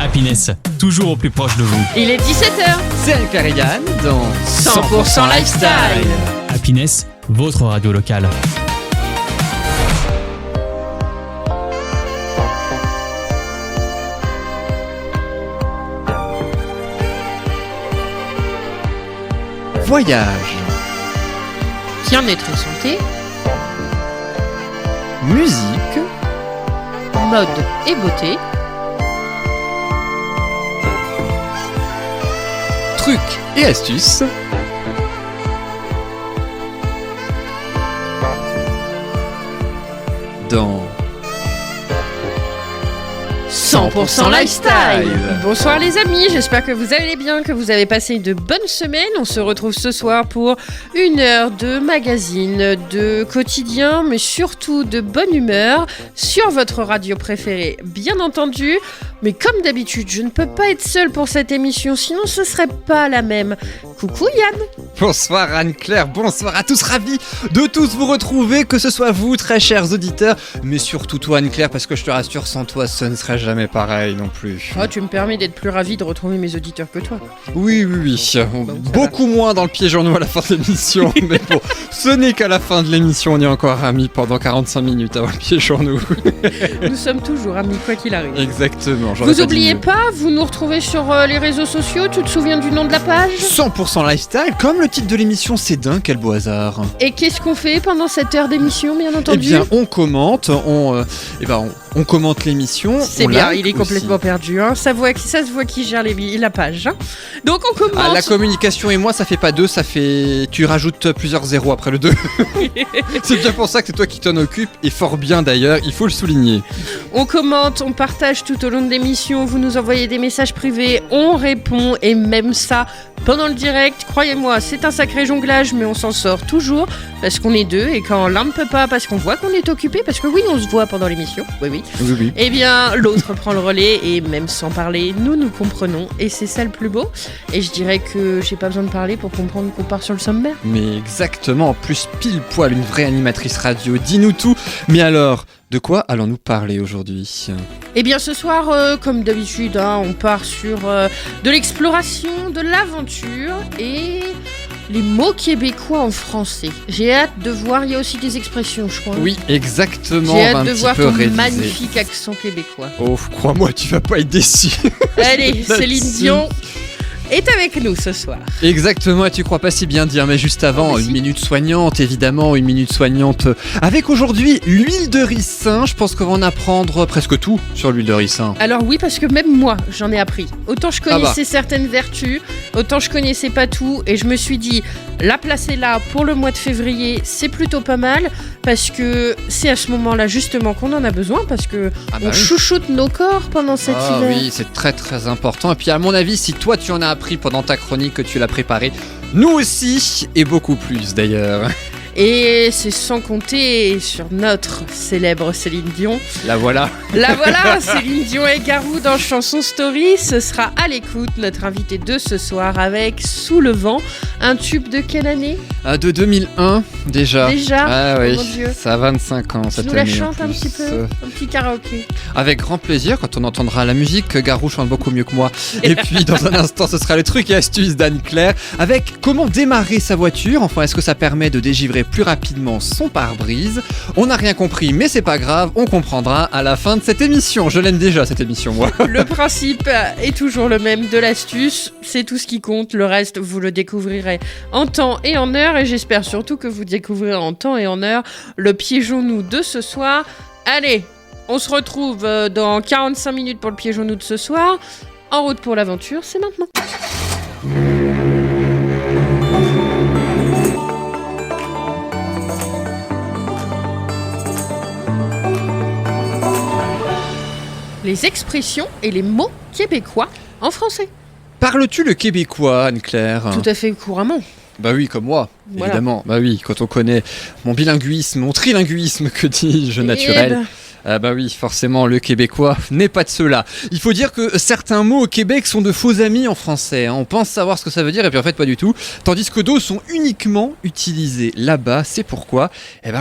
Happiness, toujours au plus proche de vous. Il est 17h. C'est Anne-Claire et Yann dans 100% Lifestyle. Happiness, votre radio locale. Voyage, Bien-être et santé, musique, mode et beauté, trucs et astuces. Dans 100% Lifestyle. Bonsoir les amis, j'espère que vous allez bien, que vous avez passé de bonnes semaines. On se retrouve ce soir pour une heure de magazine, de quotidien, mais surtout de bonne humeur sur votre radio préférée, bien entendu. Mais comme d'habitude, je ne peux pas être seule pour cette émission, sinon ce serait pas la même. Coucou Yann. Bonsoir Anne-Claire, bonsoir à tous, ravis de tous vous retrouver, que ce soit vous, très chers auditeurs, mais surtout toi Anne-Claire, parce que je te rassure, sans toi, ce ne serait jamais pareil non plus. Oh, tu me permets d'être plus ravie de retrouver mes auditeurs que toi. Oui. Beaucoup moins dans le pied-journaux à la fin de l'émission, mais bon, ce n'est qu'à la fin de l'émission, on est encore amis pendant 45 minutes avant le pied-journaux. Nous sommes toujours amis, quoi qu'il arrive. Exactement. Vous oubliez pas, vous nous retrouvez sur les réseaux sociaux, tu te souviens du nom de la page ? 100% Lifestyle, comme le titre de l'émission, c'est dingue, quel beau hasard. Et qu'est-ce qu'on fait pendant cette heure d'émission, bien entendu ? Eh bien, on commente, on commente l'émission. C'est bien, il est complètement perdu, hein. Ça se voit qui gère la page. Hein. Donc on commente. Ah, la communication et moi, ça fait pas 2, ça fait... Tu rajoutes plusieurs zéros après le 2. C'est bien pour ça que c'est toi qui t'en occupes, et fort bien d'ailleurs, il faut le souligner. On commente, on partage tout au long de l'émission, vous nous envoyez des messages privés, on répond, et même ça, pendant le direct, croyez-moi, c'est un sacré jonglage, mais on s'en sort toujours, parce qu'on est deux, et quand l'un ne peut pas, parce qu'on voit qu'on est occupé, parce que oui, on se voit pendant l'émission, oui. Eh bien, l'autre prend le relais, et même sans parler, nous comprenons, et c'est ça le plus beau, et je dirais que j'ai pas besoin de parler pour comprendre qu'on part sur le sommaire. Mais exactement, en plus pile poil, une vraie animatrice radio, dis-nous tout. Mais alors, de quoi allons-nous parler aujourd'hui ? Eh bien ce soir, comme d'habitude, on part sur de l'exploration, de l'aventure et les mots québécois en français. J'ai hâte de voir, il y a aussi des expressions, je crois. Oui, exactement. J'ai hâte de voir ton magnifique accent québécois. Oh, crois-moi, tu vas pas être déçu. Allez, Céline Dion est avec nous ce soir. Exactement, et tu crois pas si bien dire, mais juste avant, une minute soignante, évidemment, une minute soignante. Avec aujourd'hui l'huile de ricin, je pense qu'on va en apprendre presque tout sur l'huile de ricin. Alors oui, parce que même moi, j'en ai appris. Autant je connaissais certaines vertus, autant je connaissais pas tout, et je me suis dit, la placer là pour le mois de février, c'est plutôt pas mal, parce que c'est à ce moment-là justement qu'on en a besoin, parce que on chouchoute nos corps pendant cet hiver. Oui, c'est très très important, et puis à mon avis, si toi tu en as appris pendant ta chronique, que tu l'as préparée, nous aussi, et beaucoup plus d'ailleurs. Et c'est sans compter sur notre célèbre Céline Dion. La voilà, Céline Dion et Garou dans Chanson Story. Ce sera à l'écoute, notre invité de ce soir avec Sous le vent, un tube de quelle année ? De 2001 déjà. Ah oui, mon Dieu. Ça a 25 ans cette année. Tu nous la chantes un petit peu, un petit karaoké. Avec grand plaisir quand on entendra la musique. Garou chante beaucoup mieux que moi. Et puis dans un instant, ce sera le truc et astuce d'Anne-Claire avec comment démarrer sa voiture. Enfin, est-ce que ça permet de dégivrer plus rapidement son pare-brise ? On n'a rien compris, mais c'est pas grave, on comprendra à la fin de cette émission. Je l'aime déjà cette émission, moi. Le principe est toujours le même de l'astuce, c'est tout ce qui compte. Le reste, vous le découvrirez en temps et en heure, et j'espère surtout que vous découvrirez en temps et en heure le piégeons-nous de ce soir. Allez, on se retrouve dans 45 minutes pour le piégeons-nous de ce soir. En route pour l'aventure, c'est maintenant. Les expressions et les mots québécois en français. Parles-tu le québécois, Anne-Claire ? Tout à fait couramment. Bah oui, comme moi, évidemment. Bah oui, quand on connaît mon bilinguisme, mon trilinguisme, que dis-je, naturel. Ah bah oui, forcément, le québécois n'est pas de ceux-là. Il faut dire que certains mots au Québec sont de faux amis en français. On pense savoir ce que ça veut dire et puis en fait pas du tout. Tandis que d'autres sont uniquement utilisés là-bas. C'est pourquoi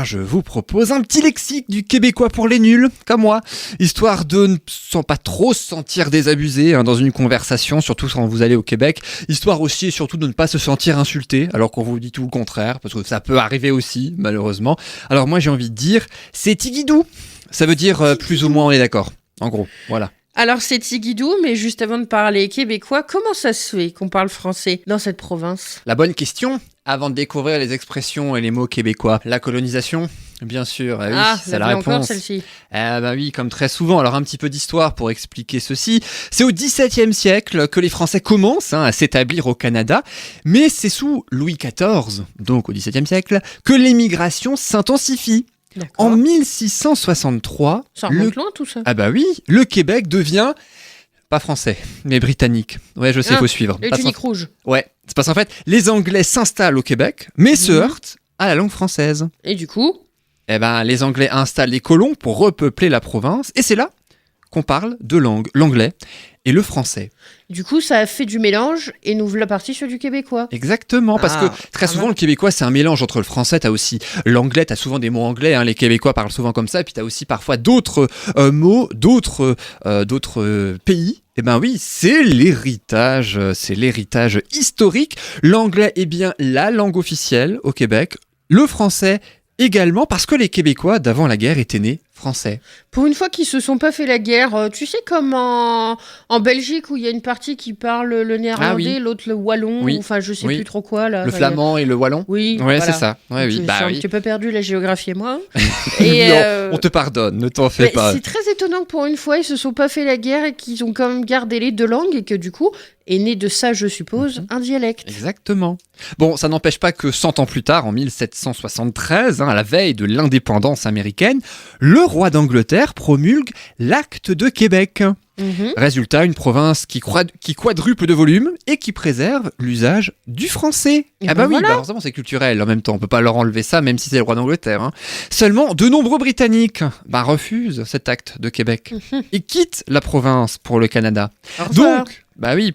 je vous propose un petit lexique du québécois pour les nuls, comme moi. Histoire de ne pas trop se sentir désabusé dans une conversation, surtout quand vous allez au Québec. Histoire aussi et surtout de ne pas se sentir insulté alors qu'on vous dit tout le contraire. Parce que ça peut arriver aussi, malheureusement. Alors moi j'ai envie de dire, c'est tigidou. Ça veut dire plus ou moins on est d'accord. En gros, voilà. Alors c'est tigidou, mais juste avant de parler québécois, comment ça se fait qu'on parle français dans cette province ? La bonne question, avant de découvrir les expressions et les mots québécois. La colonisation, bien sûr, oui, c'est la réponse. Encore celle-ci. Oui, comme très souvent. Alors un petit peu d'histoire pour expliquer ceci. C'est au XVIIe siècle que les Français commencent à s'établir au Canada, mais c'est sous Louis XIV, donc au XVIIe siècle, que l'émigration s'intensifie. D'accord. En 1663, Ça remonte loin tout ça. le Québec devient pas français, mais britannique. Ouais, je sais, faut suivre. Le tunique rouge. Ouais, c'est parce qu'en fait, les Anglais s'installent au Québec, mais se heurtent à la langue française. Et du coup, les Anglais installent les colons pour repeupler la province, et c'est là qu'on parle de langue, l'anglais et le français. Du coup, ça a fait du mélange et nous voilà partis sur du québécois. Exactement, parce que très souvent le québécois c'est un mélange entre le français, t'as aussi l'anglais, t'as souvent des mots anglais, les québécois parlent souvent comme ça, et puis t'as aussi parfois d'autres mots, d'autres pays. C'est l'héritage historique. L'anglais est bien la langue officielle au Québec, le français également parce que les Québécois d'avant la guerre étaient nés français. Pour une fois qu'ils se sont pas fait la guerre, tu sais comme en Belgique où il y a une partie qui parle le néerlandais, l'autre le wallon, enfin je sais plus trop quoi là. Le flamand et le wallon. Oui, ouais, voilà. C'est ça. Ouais, oui. Un petit peu perdu la géographie et moi. On te pardonne, ne t'en fais pas. C'est très étonnant que pour une fois ils se sont pas fait la guerre et qu'ils ont quand même gardé les deux langues et que du coup est né de ça, je suppose, un dialecte. Exactement. Bon, ça n'empêche pas que 100 ans plus tard, en 1773, à la veille de l'indépendance américaine, le roi d'Angleterre promulgue l'Acte de Québec. Résultat, une province qui quadruple de volume et qui préserve l'usage du français. Heureusement c'est culturel en même temps, on peut pas leur enlever ça même si c'est le roi d'Angleterre. Seulement, de nombreux Britanniques refusent cet acte de Québec et quittent la province pour le Canada. Donc,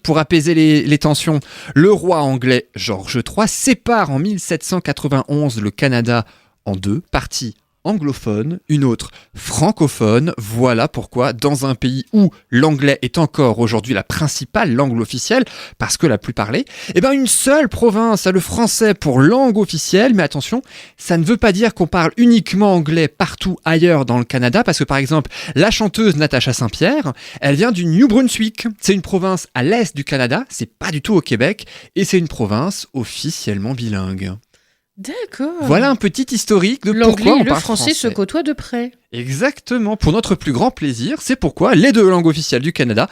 pour apaiser les tensions, le roi anglais George III sépare en 1791 le Canada en deux parties. Anglophone, une autre francophone. Voilà pourquoi, dans un pays où l'anglais est encore aujourd'hui la principale langue officielle, parce que la plus parlée, une seule province a le français pour langue officielle. Mais attention, ça ne veut pas dire qu'on parle uniquement anglais partout ailleurs dans le Canada, parce que par exemple, la chanteuse Natacha Saint-Pierre, elle vient du New Brunswick. C'est une province à l'est du Canada, c'est pas du tout au Québec, et c'est une province officiellement bilingue. D'accord. Voilà un petit historique de l'anglais pourquoi on et le parle français se côtoient de près. Exactement, pour notre plus grand plaisir, c'est pourquoi les deux langues officielles du Canada,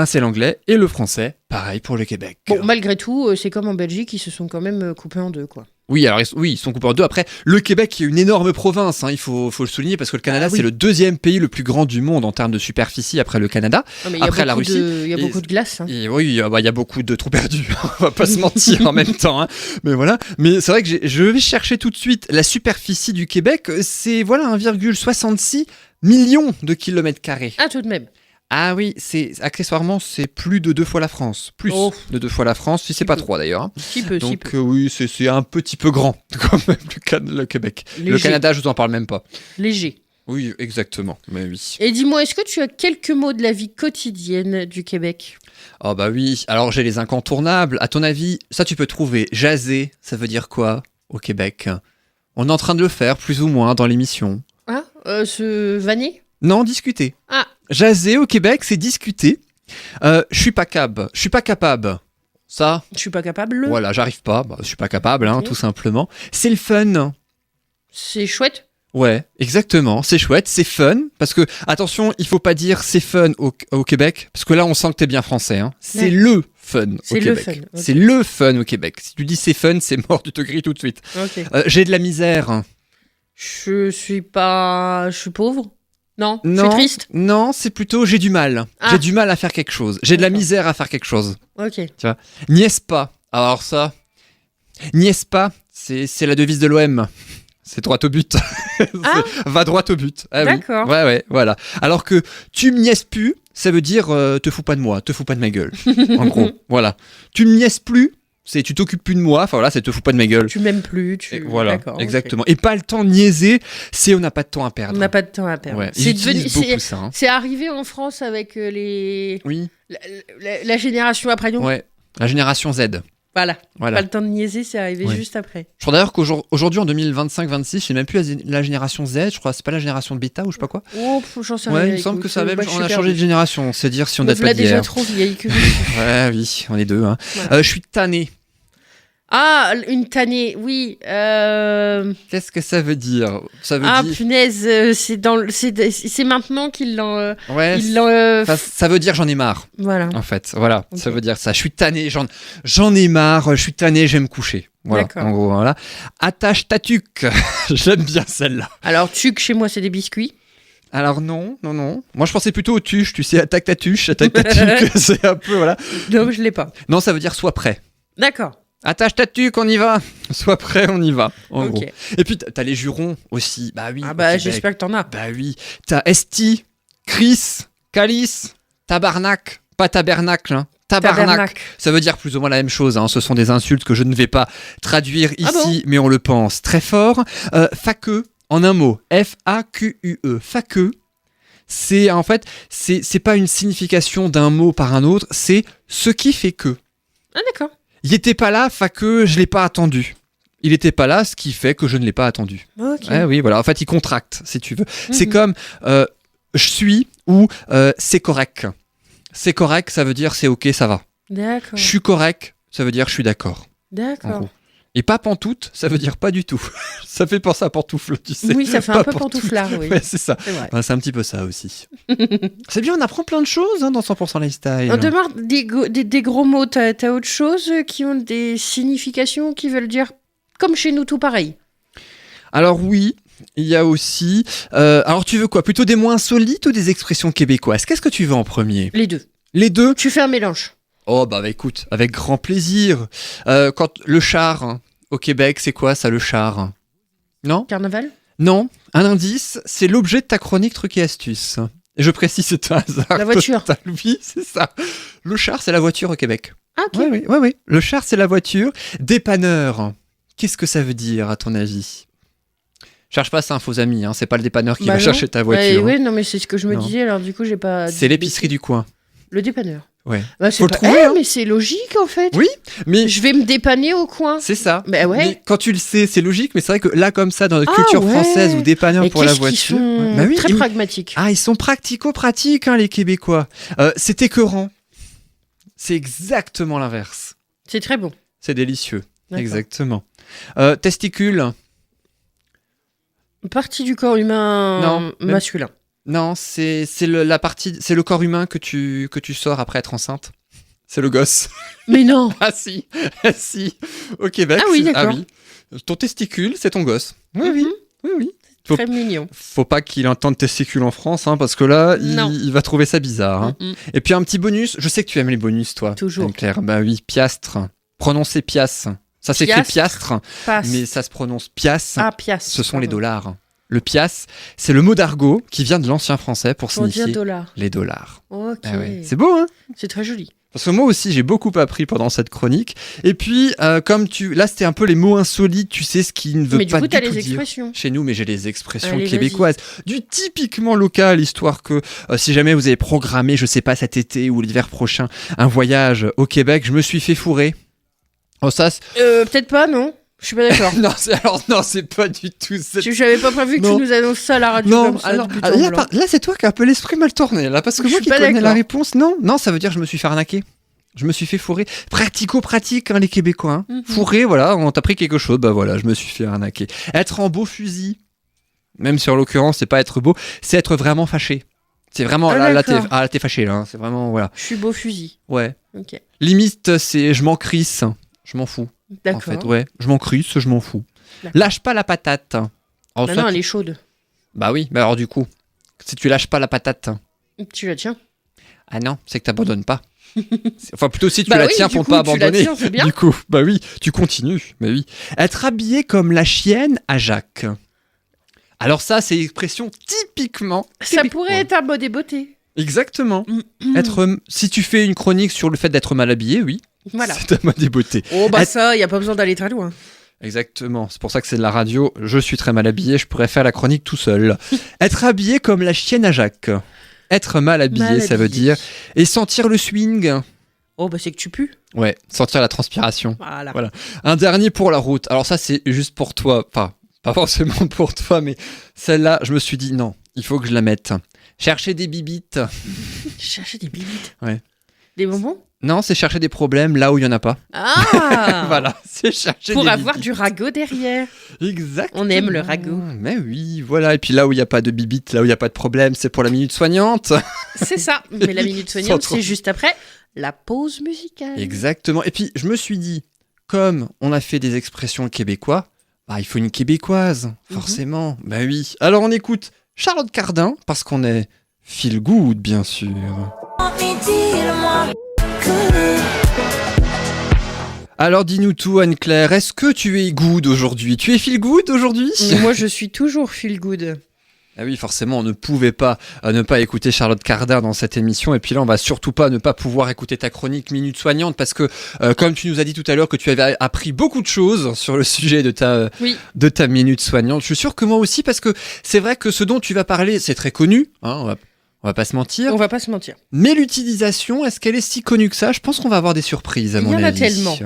c'est l'anglais et le français, pareil pour le Québec. Bon, malgré tout, c'est comme en Belgique, ils se sont quand même coupés en deux, quoi. Oui, alors ils sont coupés en deux. Après, le Québec est une énorme province, il faut le souligner, parce que le Canada, c'est le deuxième pays le plus grand du monde en termes de superficie après le Canada, après la Russie. Il y a beaucoup de glace. Et oui, il y a beaucoup de trous perdus, on va pas se mentir en même temps. Mais voilà, mais c'est vrai que je vais chercher tout de suite la superficie du Québec, c'est 1,66 million de kilomètres carrés. Ah, tout de même. Ah oui, accessoirement, c'est plus de 2 fois la France. Plus de 2 fois la France, si c'est pas 3 d'ailleurs. Si peu, donc si peu. Oui, c'est un petit peu grand, quand même, le Québec. Léger. Le Canada, je vous en parle même pas. Léger. Oui, exactement, mais oui. Et dis-moi, est-ce que tu as quelques mots de la vie quotidienne du Québec ? Oh bah oui, alors j'ai les incontournables. À ton avis, ça tu peux trouver. Jaser, ça veut dire quoi au Québec ? On est en train de le faire, plus ou moins, dans l'émission. Ah, se vanner ? Non, discuter. Ah. Jaser au Québec, c'est discuter. Je suis pas capable. Ça. Je suis pas capable. Voilà, j'arrive pas. Je suis pas capable, tout simplement. C'est le fun. C'est chouette. Ouais, exactement. C'est chouette, c'est fun. Parce que, attention, il faut pas dire c'est fun au Québec. Parce que là, on sent que t'es bien français. C'est le fun au Québec. Fun, okay. C'est le fun au Québec. Si tu dis c'est fun, c'est mort, tu te grilles tout de suite. Okay. J'ai de la misère. Je suis pauvre. Non, je suis triste. Non, c'est plutôt j'ai du mal. J'ai du mal à faire quelque chose. J'ai de la misère à faire quelque chose. Ok. Tu vois. Niaise pas. Alors ça, niaise pas, c'est la devise de l'OM. C'est droit au but. Ah. Va droit au but. Ah, D'accord. Oui. Ouais, voilà. Alors que tu me niaises plus, ça veut dire te fous pas de moi, te fous pas de ma gueule. En gros, voilà. Tu me niaises plus, c'est tu t'occupes plus de moi, enfin voilà, c'est te fous pas de ma gueule. Tu m'aimes plus, Et voilà, D'accord, exactement. Et pas le temps de niaiser, c'est on n'a pas de temps à ok. perdre. On n'a pas de temps à perdre. Ouais. C'est Ils utilisent devenu, beaucoup ça. Hein. c'est arrivé en France avec les Oui. la génération après nous. Ouais. La génération Z. Voilà. Voilà. Pas le temps de niaiser, c'est arrivé Ouais. juste après. Je crois d'ailleurs qu'aujourd'hui, en 2025-26, c'est même plus la génération Z, je crois, c'est pas la génération de bêta ou je sais pas quoi. Oh, j'en sais Ouais, rien. il me semble que écoute, ça a même, bah, je on suis a changé perdue. de génération, c'est dire si on Me date pas voilà déjà d'hier. trop vieille que Ouais, oui, on est deux. Hein. Voilà. Je suis tanné. Ah, une tannée, oui. Qu'est-ce que ça veut dire? Ça veut Ah, dire. punaise, c'est maintenant qu'ils l'ont. Ouais. Ils l'ont. Ça veut dire j'en ai marre, Voilà. en fait. Voilà, Ok. ça veut dire ça. Je suis tanné, j'en ai marre, je suis tanné, je vais me coucher. Voilà, D'accord. en gros, voilà. Attache ta tuque. J'aime bien celle-là. Alors, tuc, chez moi, c'est des biscuits. Alors non. Moi, je pensais plutôt aux tuches, tu sais, attaque ta tuche, attaque ta tuque. C'est un peu, voilà. Non, je l'ai pas. Non, ça veut dire sois prêt. D'accord. Attache ta tuque, on y va. Sois prêt, on y va. En Ok. gros. Et puis, t'as les jurons aussi. Bah oui. Ah au bah, Québec. j'espère que t'en as. Bah oui. T'as Esti, Chris, Calice, Tabarnak. Pas tabernacle, hein. Tabarnak. Ça veut dire plus ou moins la même chose. Hein. Ce sont des insultes que je ne vais pas traduire ici, Ah bon mais on le pense très fort. Faqueux, en un mot. F-A-Q-U-E. Faqueux. C'est en fait, c'est pas une signification d'un mot par un autre, c'est ce qui fait que. Ah, d'accord. Il était pas là, faqueux, je l'ai pas attendu. Il était pas là, ce qui fait que je ne l'ai pas attendu. Ok. Ouais, oui, voilà. En fait, il contracte, si tu veux. C'est Mhm. comme je suis ou c'est correct. C'est correct, ça veut dire c'est ok, ça va. D'accord. Je suis correct, ça veut dire je suis d'accord. En D'accord. gros. Et pas pantoute, ça veut dire pas du tout. Ça fait penser à pantoufle, tu sais. Oui, ça fait Pas un peu pantoute. pantouflard, oui. Ouais, c'est ça. C'est vrai. Ouais, c'est un petit peu ça aussi. C'est bien, on apprend plein de choses hein, dans 100% Lifestyle. On demande des gros mots. T'as autre chose qui ont des significations qui veulent dire comme chez nous, tout pareil. Alors oui, il y a aussi... alors tu veux quoi? Plutôt des mots insolites ou des expressions québécoises? Qu'est-ce que tu veux en premier? Les deux. Les deux? Tu fais un mélange. Oh bah écoute, avec grand plaisir. Quand le char, hein, au Québec, c'est quoi ça le char? Non? Carnaval. Non. Un indice, c'est l'objet de ta chronique trucs et astuces. Et je précise, c'est un hasard. La voiture. total. Oui, c'est ça. Le char, c'est la voiture au Québec. Ah, ok. Oui. Le char, c'est la voiture. Dépanneur. Qu'est-ce que ça veut dire, à ton avis? Cherche pas ça, un faux ami. Hein. C'est pas le dépanneur qui Bah va non. chercher ta voiture. Oui, non, mais c'est ce que je me Non. disais. Alors du coup, j'ai pas. C'est l'épicerie du coin. Le dépanneur. Ouais. Bah, c'est Faut le pas- trouver, hein. mais c'est logique en fait. Oui, mais Je vais me dépanner au coin. c'est ça. Bah ouais. Mais quand tu le sais, c'est logique, mais c'est vrai que là, comme ça, dans notre Ah culture ouais. française ou dépanneur Et pour la qu'est-ce qu'ils voiture. sont Ouais. Bah oui, très ils- pragmatiques. Ah, ils sont pratico-pratiques, hein, les Québécois. C'est écœurant. C'est exactement l'inverse. C'est très bon. C'est délicieux. D'accord. Exactement. Testicule. Partie du corps humain Non, même- masculin. Non, c'est la partie, c'est le corps humain que tu sors après être enceinte. C'est le gosse. Mais non. Ah si, ah si. Au Québec. Ah oui, c'est- d'accord. oui. Ton testicule, c'est ton gosse. Oui, Mhm. oui. Faut- Très mignon. Faut pas qu'il entende testicule en France, hein, parce que là, Non. il va trouver ça bizarre. Hein. Mm-mm. Et puis un petit bonus, je sais que tu aimes les bonus, toi. Toujours. Anne-Claire. Bah oui, piastre. Prononcer piastre. Ça s'écrit Piastre. piastre, Passe. mais ça se prononce piastre. Ah, piastre. Ce sont les pardon. dollars. Le piastre, c'est le mot d'argot qui vient de l'ancien français pour Pour dire signifier dollar. les dollars. Ok. Ah ouais. C'est beau, hein? C'est très joli. Parce que moi aussi, j'ai beaucoup appris pendant cette chronique. Et puis, comme là, c'était un peu les mots insolites, tu sais, ce qui ne veut Mais du pas coup, du t'as tout les dire expressions. chez nous, mais j'ai les expressions Allez, québécoises, du typiquement local, histoire que si jamais vous avez programmé, je sais pas, cet été ou l'hiver prochain, un voyage au Québec, je me suis fait fourrer. Oh ça, Peut-être pas, non. Je suis pas d'accord. non, c'est pas du tout. J'avais pas prévu que Non. tu nous annonces ça à la radio Non, comme ça. alors, de but ah, en là, blanc. là, c'est toi qui as un peu l'esprit mal tourné, là, parce que Je moi suis qui pas connais la d'accord. réponse, non, ça veut dire que je me suis fait arnaquer. Je me suis fait fourrer. Pratico-pratique, hein, les Québécois. Hein. Mhm. Fourrer, voilà, on t'a pris quelque chose, bah voilà, je me suis fait arnaquer. Être en beau fusil, même si en l'occurrence, c'est pas être beau, c'est être vraiment fâché. C'est vraiment, Ah, là, d'accord. t'es fâché, là, hein, c'est vraiment, voilà. Je suis beau fusil. Ouais. Ok. Limite, c'est je m'en crisse, je m'en fous. En D'accord. fait, ouais, je m'en crisse, je m'en fous. D'accord. Lâche pas la patate. Alors, Non, soit non, tu- elle est chaude. Bah oui, mais alors du coup, si tu lâches pas la patate, Tu la tiens. Ah non, c'est que t'abandonnes pas. Enfin, plutôt si tu Bah la oui, tiens du pour coup, pas tu la abandonner. tiens, c'est bien. Du coup, bah oui, tu continues. Bah oui. Être habillé comme la chienne à Jacques. Alors ça, c'est expression typiquement. Ça pourrait être un mode et beauté. Exactement. Si tu fais une chronique sur le fait d'être mal habillé, oui. Voilà. C'est un mode et beauté. Oh bah Être- ça, il n'y a pas besoin d'aller très loin. Exactement. C'est pour ça que c'est de la radio. Je suis très mal habillé. Je pourrais faire la chronique tout seul. Être habillé comme la chienne à Jacques. Être mal habillé, ça veut dire. Et sentir le swing. Oh bah c'est que tu pues. Ouais, sentir la transpiration. Voilà. Voilà. Un dernier pour la route. Alors ça, c'est juste pour toi. Enfin, pas forcément pour toi, mais celle-là, je me suis dit non, il faut que je la mette. Chercher des bibites. Chercher des bibites. Ouais. Des bonbons. Non, c'est chercher des problèmes là où il y en a pas. Ah. Voilà, c'est chercher Pour des avoir bibites. du ragot derrière. Exactement. On aime le ragot. Mais oui, voilà. Et puis là où il n'y a pas de bibites, là où il n'y a pas de problème, c'est pour la minute soignante. C'est ça. Mais la minute soignante, Sans trop- c'est juste après la pause musicale. Exactement. Et puis je me suis dit, comme on a fait des expressions québécois, bah, il faut une québécoise, forcément. Bah oui. Alors on écoute Charlotte Cardin, parce qu'on est feel good, bien sûr. Alors dis-nous tout, Anne-Claire, est-ce que tu es good aujourd'hui? Tu es feel good aujourd'hui? Moi, je suis toujours feel good. Ah oui, forcément, on ne pouvait pas ne pas écouter Charlotte Cardin dans cette émission. Et puis là, on va surtout pas ne pas pouvoir écouter ta chronique Minute Soignante parce que, comme tu nous as dit tout à l'heure que tu avais appris beaucoup de choses sur le sujet de ta Minute Soignante, je suis sûr que moi aussi, parce que c'est vrai que ce dont tu vas parler, c'est très connu, hein, on va pas se mentir. On va pas se mentir. Mais l'utilisation, est-ce qu'elle est si connue que ça? Je pense qu'on va avoir des surprises, à mon avis. Il y en a tellement.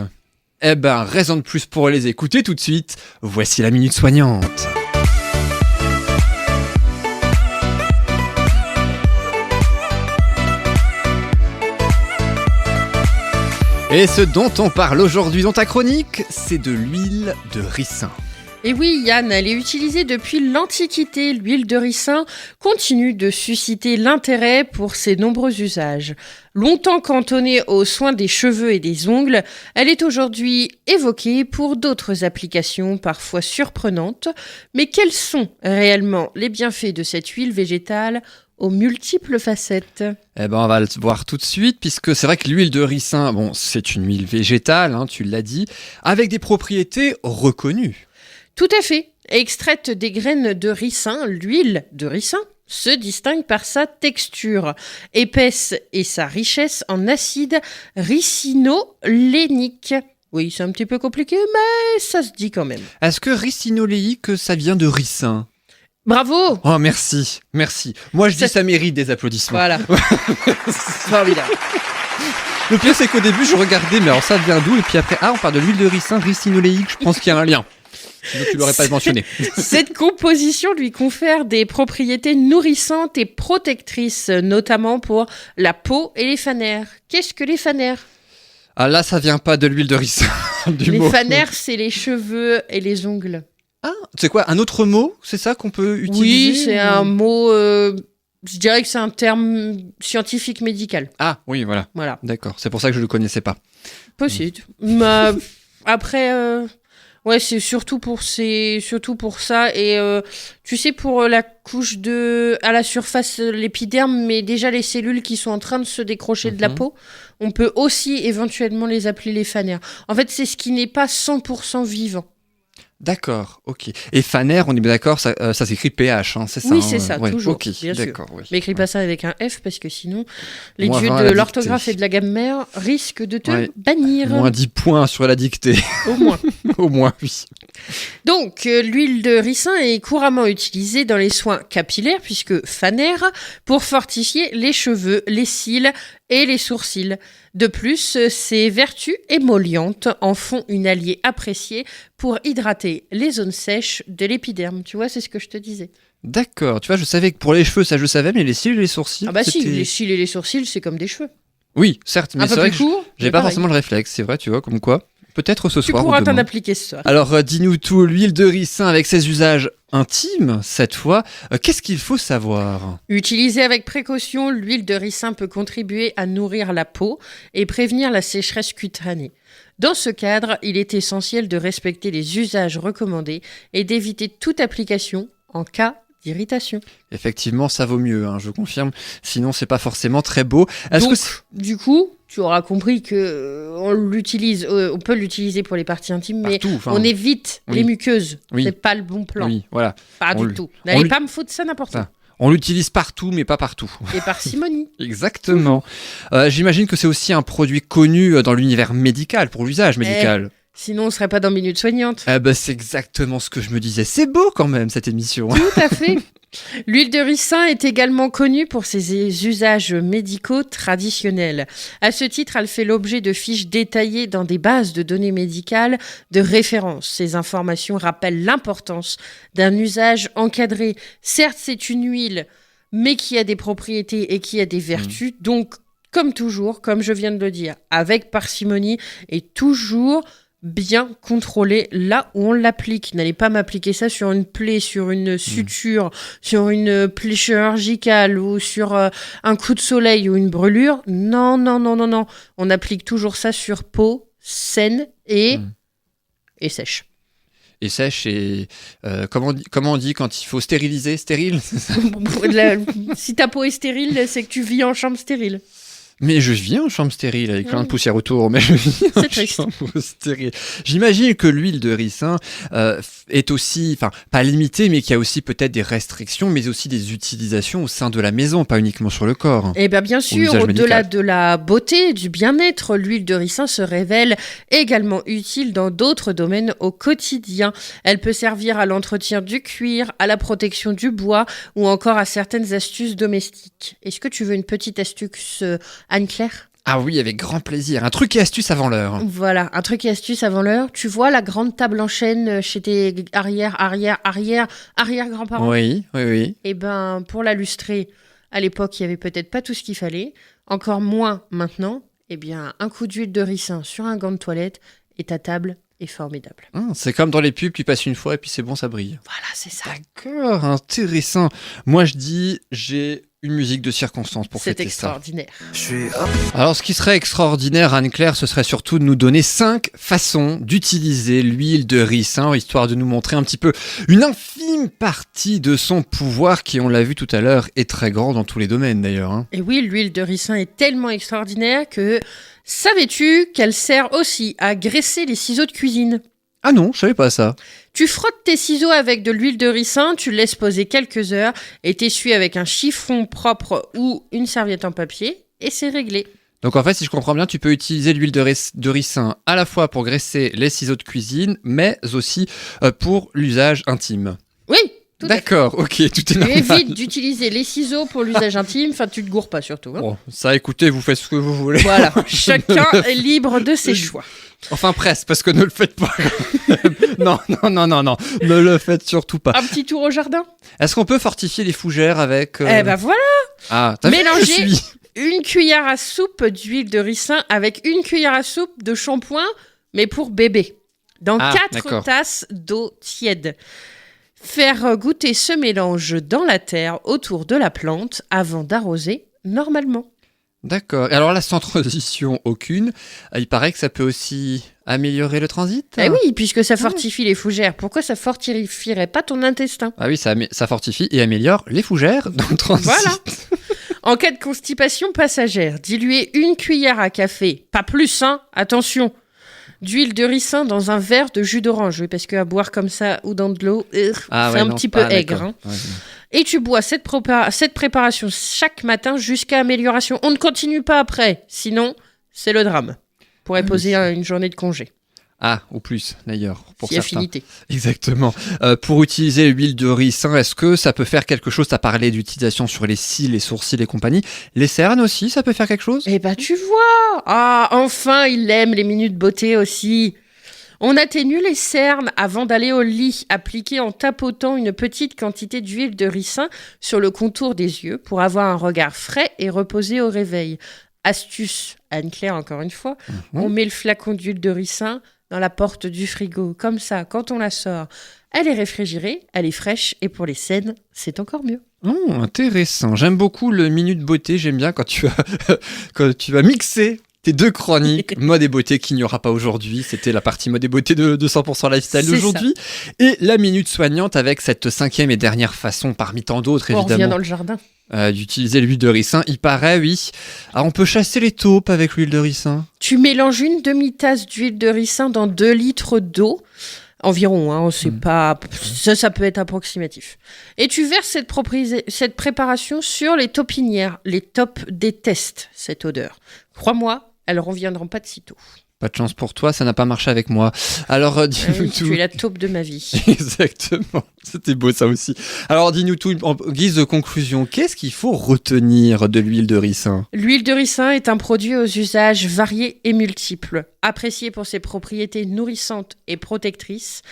Eh ben, raison de plus pour les écouter tout de suite. Voici la Minute Soignante. Et ce dont on parle aujourd'hui dans ta chronique, c'est de l'huile de ricin. Et oui, Yann, elle est utilisée depuis l'Antiquité. L'huile de ricin continue de susciter l'intérêt pour ses nombreux usages. Longtemps cantonnée aux soins des cheveux et des ongles, elle est aujourd'hui évoquée pour d'autres applications parfois surprenantes. Mais quels sont réellement les bienfaits de cette huile végétale aux multiples facettes? Eh ben, on va le voir tout de suite, puisque c'est vrai que l'huile de ricin, bon, c'est une huile végétale, hein, tu l'as dit, avec des propriétés reconnues. Tout à fait. Extraite des graines de ricin, l'huile de ricin se distingue par sa texture épaisse et sa richesse en acide ricinolénique. Oui, c'est un petit peu compliqué, mais ça se dit quand même. Est-ce que ricinoléique, ça vient de ricin? Bravo! Oh, merci, merci. Moi, je dis ça mérite des applaudissements. Voilà. Formidable. Le pire, c'est qu'au début, je regardais, mais alors ça vient d'où? Et puis après, on parle de l'huile de ricin, ricinoléique, je pense qu'il y a un lien. Sinon, tu l'aurais pas mentionné. Cette composition lui confère des propriétés nourrissantes et protectrices, notamment pour la peau et les fanères. Qu'est-ce que les fanères? Ah là, ça vient pas de l'huile de ricin. Du Les mot. fanères, c'est les cheveux et les ongles. Ah, c'est quoi? Un autre mot? C'est ça qu'on peut utiliser? Oui, c'est un mot... je dirais que c'est un terme scientifique médical. Ah, oui, voilà. Voilà. D'accord, c'est pour ça que je le connaissais pas. Possible. Mais après... ouais, c'est surtout pour ça. Et tu sais, pour la couche à la surface, l'épiderme, mais déjà les cellules qui sont en train de se décrocher de la peau, on peut aussi éventuellement les appeler les fanères. En fait, c'est ce qui n'est pas 100% vivant. D'accord, ok. Et Faner, on est bien d'accord, ça s'écrit PH, hein, c'est ça? Oui, hein, c'est ça, ouais, toujours, ok, bien sûr. d'accord, oui. Mais écris pas ça avec un F, parce que sinon, les Moins dieux 20 à de la l'orthographe dictée. et de la grammaire risquent de te Ouais. bannir. Moins 10 points sur la dictée, Au moins. au moins, oui. Donc, l'huile de ricin est couramment utilisée dans les soins capillaires, puisque fanère, pour fortifier les cheveux, les cils et les sourcils. De plus, ses vertus émollientes en font une alliée appréciée pour hydrater les zones sèches de l'épiderme. Tu vois, c'est ce que je te disais. D'accord, tu vois, je savais que pour les cheveux, ça je savais, mais les cils et les sourcils, Ah bah si, c'était- les cils et les sourcils, c'est comme des cheveux. Oui, certes, mais Un c'est peu vrai plus que court, j'ai mais pas pareil. forcément le réflexe, c'est vrai, tu vois, comme quoi. Peut-être ce Tu soir ou pourras t'en demain. appliquer ce soir. Alors, dis-nous tout, l'huile de ricin avec ses usages intimes, cette fois, qu'est-ce qu'il faut savoir? Utilisée avec précaution, l'huile de ricin peut contribuer à nourrir la peau et prévenir la sécheresse cutanée. Dans ce cadre, il est essentiel de respecter les usages recommandés et d'éviter toute application en cas d'irritation. Effectivement, ça vaut mieux, hein, je confirme. Sinon, c'est pas forcément très beau. Est-ce Donc, que c'est- du coup, tu auras compris que on peut l'utiliser pour les parties intimes, mais Partout, enfin, on évite oui. les muqueuses. Oui. C'est pas le bon plan. Oui, voilà. Pas On du l- tout. on N'allez l- pas me foutre ça n'importe où. Ça. On l'utilise partout, mais pas partout. Et parcimonie. Exactement. J'imagine que c'est aussi un produit connu dans l'univers médical, pour l'usage médical. Sinon, on serait pas dans Minute Soignante. C'est exactement ce que je me disais. C'est beau quand même, cette émission. Tout à fait. L'huile de ricin est également connue pour ses usages médicaux traditionnels. À ce titre, elle fait l'objet de fiches détaillées dans des bases de données médicales de référence. Ces informations rappellent l'importance d'un usage encadré. Certes, c'est une huile, mais qui a des propriétés et qui a des vertus. Donc, comme toujours, comme je viens de le dire, avec parcimonie et toujours bien contrôler là où on l'applique. N'allez pas m'appliquer ça sur une plaie, sur une suture, sur une plaie chirurgicale ou sur un coup de soleil ou une brûlure. Non, non, non, non, non. On applique toujours ça sur peau saine et sèche. Et sèche et comment on dit quand il faut stériliser, stérile, c'est ça. Si ta peau est stérile, c'est que tu vis en chambre stérile. Mais je vis en chambre stérile avec plein de poussière autour, mais je vis en C'est triste. chambre stérile. J'imagine que l'huile de ricin est aussi, enfin, pas limitée, mais qu'il y a aussi peut-être des restrictions, mais aussi des utilisations au sein de la maison, pas uniquement sur le corps. Eh bien sûr, l'usage au-delà médical. de la beauté, du bien-être, l'huile de ricin se révèle également utile dans d'autres domaines au quotidien. Elle peut servir à l'entretien du cuir, à la protection du bois ou encore à certaines astuces domestiques. Est-ce que tu veux une petite astuce, Anne-Claire ? Ah oui, avec grand plaisir. Un truc et astuce avant l'heure. Voilà, un truc et astuce avant l'heure. Tu vois la grande table en chaîne chez tes arrière-grands-parents ? Oui, oui, oui. Eh ben, pour la lustrer, à l'époque, il y avait peut-être pas tout ce qu'il fallait, encore moins maintenant. Eh bien, un coup d'huile de ricin sur un gant de toilette et ta table est formidable. C'est comme dans les pubs, tu passes une fois et puis c'est bon, ça brille. Voilà, c'est ça. D'accord, intéressant. Moi, je dis, j'ai une musique de circonstance pour C'est fêter extraordinaire. ça. Alors, ce qui serait extraordinaire, Anne-Claire, ce serait surtout de nous donner 5 façons d'utiliser l'huile de ricin, histoire de nous montrer un petit peu une infime partie de son pouvoir qui, on l'a vu tout à l'heure, est très grand dans tous les domaines d'ailleurs. hein. Et oui, l'huile de ricin est tellement extraordinaire que savais-tu qu'elle sert aussi à graisser les ciseaux de cuisine ? Ah non, je savais pas ça. Tu frottes tes ciseaux avec de l'huile de ricin, tu le laisses poser quelques heures et t'essuies avec un chiffon propre ou une serviette en papier et c'est réglé. Donc en fait, si je comprends bien, tu peux utiliser l'huile de ricin à la fois pour graisser les ciseaux de cuisine, mais aussi pour l'usage intime. Oui, tout à fait. D'accord, ok, tout est Tu normal. évites d'utiliser les ciseaux pour l'usage intime, enfin tu te gourres pas surtout. hein. Bon, ça, écoutez, vous faites ce que vous voulez. Voilà, chacun est libre de ses choix. Enfin presque, parce que ne le faites pas. non, ne le faites surtout pas. Un petit tour au jardin. Est-ce qu'on peut fortifier les fougères avec... Eh ben voilà, Ah, t'as vu, mélangez. je suis... une cuillère à soupe d'huile de ricin avec une cuillère à soupe de shampoing, mais pour bébé, dans Ah, 4 d'accord. tasses d'eau tiède. Faire goûter ce mélange dans la terre autour de la plante avant d'arroser normalement. D'accord. Et alors là, sans transition aucune, il paraît que ça peut aussi améliorer le transit. Eh oui, puisque ça fortifie les fougères. Pourquoi ça fortifierait pas ton intestin ? Ah oui, ça fortifie et améliore les fougères dans le transit. Voilà. En cas de constipation passagère, diluez une cuillère à café, pas plus, hein, attention, d'huile de ricin dans un verre de jus d'orange. Oui, parce qu'à boire comme ça ou dans de l'eau, c'est un petit peu aigre. Hein. Ouais. Et tu bois cette préparation chaque matin jusqu'à amélioration. On ne continue pas après, sinon c'est le drame. Pourrait poser une journée de congé, Ah, ou plus d'ailleurs, pour si certains. affinité. Exactement. Pour utiliser l'huile de ricin, est-ce que ça peut faire quelque chose ? Tu as parlé d'utilisation sur les cils, les sourcils et compagnie. Les cernes aussi, ça peut faire quelque chose ? Eh ben tu vois. Ah, enfin, il aime les minutes beauté aussi. On atténue les cernes avant d'aller au lit. Appliquez en tapotant une petite quantité d'huile de ricin sur le contour des yeux pour avoir un regard frais et reposé au réveil. Astuce, Anne-Claire, encore une fois. On met le flacon d'huile de ricin dans la porte du frigo. Comme ça, quand on la sort, elle est réfrigérée, elle est fraîche et pour les scènes, c'est encore mieux. Intéressant. J'aime beaucoup le minute beauté. J'aime bien quand tu vas mixer tes 2 chroniques, mode et beauté qu'il n'y aura pas aujourd'hui. C'était la partie mode et beauté de 100% Lifestyle C'est d'aujourd'hui. Et la minute soignante avec cette 5e et dernière façon, parmi tant d'autres On revient évidemment, dans le jardin. d'utiliser l'huile de ricin. Il paraît, oui. Alors on peut chasser les taupes avec l'huile de ricin. Tu mélanges une demi-tasse d'huile de ricin dans 2 litres d'eau. Environ, hein, c'est pas... Ça peut être approximatif. Et tu verses cette préparation sur les taupinières. Les taupes détestent cette odeur. Crois-moi, elles ne reviendront pas de sitôt. Pas de chance pour toi, ça n'a pas marché avec moi. Alors dis-nous tout. Tu es la taupe de ma vie. Exactement, c'était beau ça aussi. Alors dis-nous tout en guise de conclusion, qu'est-ce qu'il faut retenir de l'huile de ricin ? L'huile de ricin est un produit aux usages variés et multiples, apprécié pour ses propriétés nourrissantes et protectrices.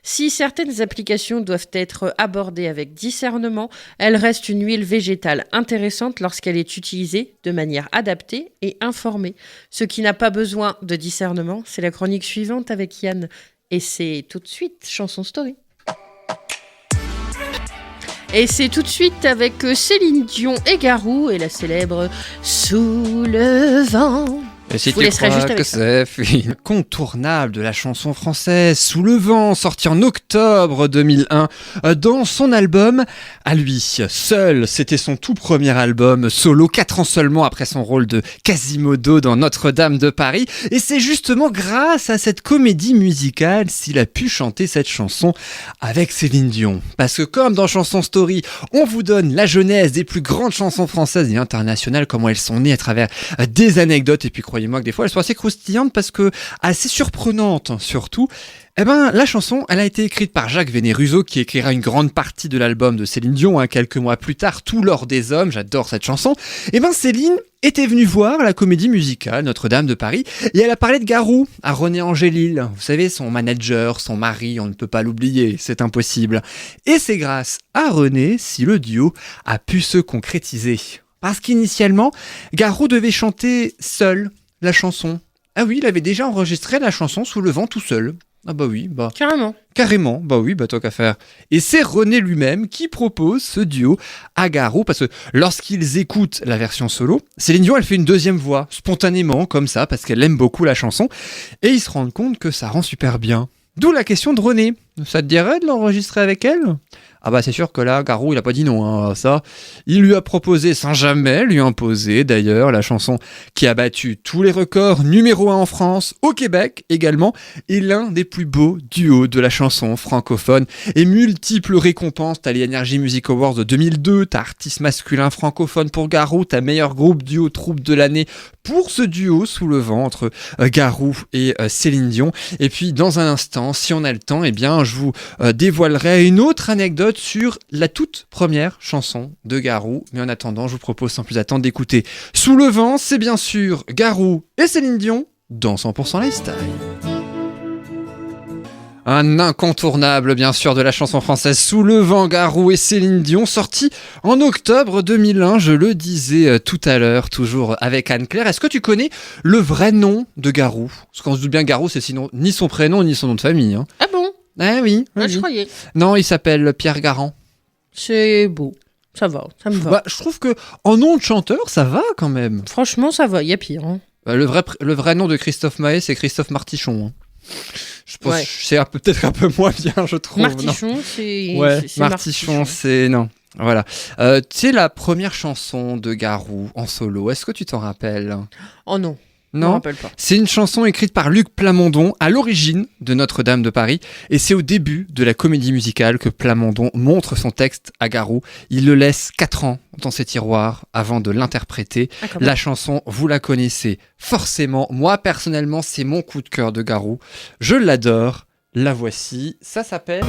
Si certaines applications doivent être abordées avec discernement, elle reste une huile végétale intéressante lorsqu'elle est utilisée de manière adaptée et informée. Ce qui n'a pas besoin de discernement, c'est la chronique suivante avec Yann. Et c'est tout de suite Chanson Story. Et c'est tout de suite avec Céline Dion et Garou et la célèbre Sous le vent. Et si Je vous tu laisserai crois juste avec que c'est incontournable de la chanson française, Sous le vent, sorti en octobre 2001, dans son album à lui, seul, c'était son tout premier album solo, 4 ans seulement après son rôle de Quasimodo dans Notre-Dame de Paris, et c'est justement grâce à cette comédie musicale s'il a pu chanter cette chanson avec Céline Dion. Parce que comme dans Chanson Story, on vous donne la genèse des plus grandes chansons françaises et internationales, comment elles sont nées à travers des anecdotes, et puis croyez-moi que des fois elles sont assez croustillantes parce que assez surprenantes surtout. Eh ben, la chanson, elle a été écrite par Jacques Veneruso qui écrira une grande partie de l'album de Céline Dion quelques mois plus tard, Tout l'or des hommes, j'adore cette chanson. Eh ben, Céline était venue voir la comédie musicale Notre-Dame de Paris et elle a parlé de Garou à René Angélil. Vous savez, son manager, son mari, on ne peut pas l'oublier, c'est impossible. Et c'est grâce à René si le duo a pu se concrétiser. Parce qu'initialement, Garou devait chanter seul la chanson. Ah oui, il avait déjà enregistré la chanson Sous le vent tout seul. Ah bah oui, bah... Carrément, bah oui, bah tant qu'à faire. Et c'est René lui-même qui propose ce duo à Garou, parce que lorsqu'ils écoutent la version solo, Céline Dion, elle fait une deuxième voix, spontanément, comme ça, parce qu'elle aime beaucoup la chanson, et ils se rendent compte que ça rend super bien. D'où la question de René. Ça te dirait de l'enregistrer avec elle ? Ah bah c'est sûr que là, Garou, il a pas dit non, hein, ça. Il lui a proposé sans jamais lui imposer, d'ailleurs, la chanson qui a battu tous les records, numéro 1 en France, au Québec également, et l'un des plus beaux duos de la chanson francophone, et multiples récompenses. T'as les Energy Music Awards de 2002, t'as artiste masculin francophone pour Garou, t'as meilleur groupe duo troupe de l'année pour ce duo Sous le vent entre Garou et Céline Dion. Et puis dans un instant, si on a le temps, eh bien je vous dévoilerai une autre anecdote sur la toute première chanson de Garou. Mais en attendant, je vous propose sans plus attendre d'écouter Sous le vent, c'est bien sûr Garou et Céline Dion dans 100% Lifestyle. Un incontournable, bien sûr, de la chanson française Sous le vent, Garou et Céline Dion, sorti en octobre 2001, je le disais tout à l'heure, toujours avec Anne-Claire. Est-ce que tu connais le vrai nom de Garou ? Parce qu'on se doute bien, Garou, c'est sinon ni son prénom, ni son nom de famille. Hein. Ah bon ? Ah oui. Je croyais. Non, il s'appelle Pierre Garand. C'est beau. Ça va, ça me va. Bah, je trouve que en nom de chanteur, ça va quand même. Franchement, ça va, il y a pire. Hein. Le vrai nom de Christophe Maé, c'est Christophe Martichon. Hein. Je pense Ouais. que c'est peut-être un peu moins bien, je trouve. Martichon, non. c'est... Ouais, c'est Martichon, c'est... Non, voilà. Tu sais, la première chanson de Garou en solo, est-ce que tu t'en rappelles ? Oh non, je me Non. rappelle pas. C'est une chanson écrite par Luc Plamondon à l'origine de Notre-Dame de Paris et c'est au début de la comédie musicale que Plamondon montre son texte à Garou. Il le laisse 4 ans dans ses tiroirs avant de l'interpréter. Ah, quand La même. chanson, vous la connaissez forcément. Moi, personnellement, c'est mon coup de cœur de Garou. Je l'adore. La voici. Ça s'appelle...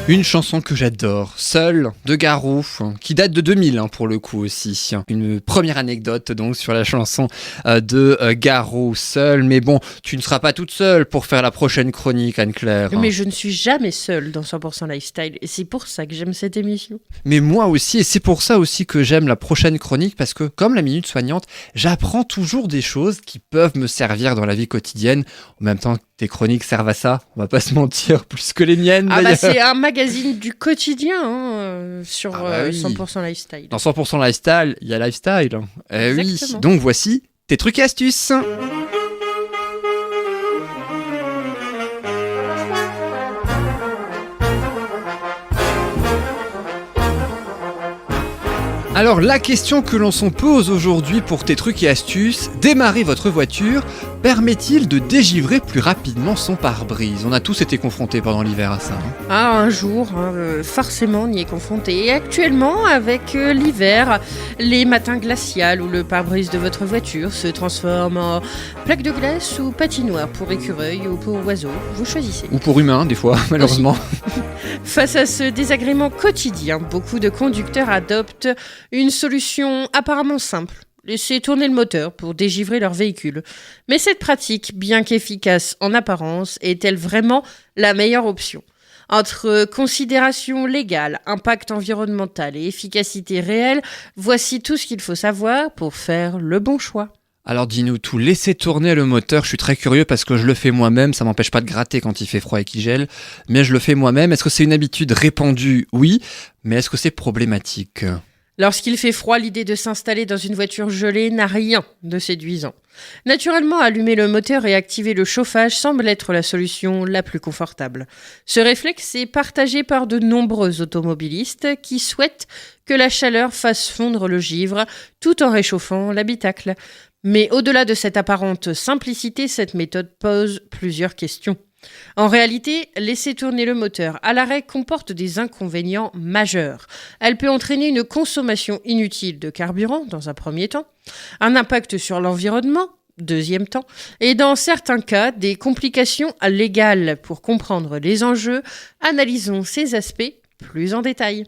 Une chanson que j'adore, Seul, de Garou, qui date de 2000 pour le coup aussi. Une première anecdote donc sur la chanson de Garou, Seul. Mais bon, tu ne seras pas toute seule pour faire la prochaine chronique, Anne-Claire. Mais je ne suis jamais seule dans 100% Lifestyle et c'est pour ça que j'aime cette émission. Mais moi aussi, et c'est pour ça aussi que j'aime la prochaine chronique, parce que comme la Minute Soignante, j'apprends toujours des choses qui peuvent me servir dans la vie quotidienne. En même temps, tes chroniques servent à ça, on va pas se mentir, plus que les miennes Ah bah d'ailleurs. c'est un magazine du quotidien sur Ah bah oui. 100% Lifestyle. Dans 100% Lifestyle, il y a Lifestyle. Eh oui, Exactement. donc voici tes trucs et astuces. Alors la question que l'on s'en pose aujourd'hui pour tes trucs et astuces, démarrer votre voiture permet-il de dégivrer plus rapidement son pare-brise ? On a tous été confrontés pendant l'hiver à ça. Ah, un jour, forcément, on y est confronté. Et actuellement, avec l'hiver, les matins glaciaux où le pare-brise de votre voiture se transforme en plaque de glace ou patinoire pour écureuil ou pour oiseau. Vous choisissez. Ou pour humains des fois, malheureusement. Face à ce désagrément quotidien, beaucoup de conducteurs adoptent une solution apparemment simple. Laisser tourner le moteur pour dégivrer leur véhicule. Mais cette pratique, bien qu'efficace en apparence, est-elle vraiment la meilleure option ? Entre considération légale, impact environnemental et efficacité réelle, voici tout ce qu'il faut savoir pour faire le bon choix. Alors dis-nous tout, laisser tourner le moteur, je suis très curieux parce que je le fais moi-même, ça m'empêche pas de gratter quand il fait froid et qu'il gèle, mais je le fais moi-même. Est-ce que c'est une habitude répandue ? Oui, mais est-ce que c'est problématique ? Lorsqu'il fait froid, l'idée de s'installer dans une voiture gelée n'a rien de séduisant. Naturellement, allumer le moteur et activer le chauffage semble être la solution la plus confortable. Ce réflexe est partagé par de nombreux automobilistes qui souhaitent que la chaleur fasse fondre le givre tout en réchauffant l'habitacle. Mais au-delà de cette apparente simplicité, cette méthode pose plusieurs questions. En réalité, laisser tourner le moteur à l'arrêt comporte des inconvénients majeurs. Elle peut entraîner une consommation inutile de carburant, dans un premier temps, un impact sur l'environnement, deuxième temps, et dans certains cas, des complications légales. Pour comprendre les enjeux, analysons ces aspects plus en détail.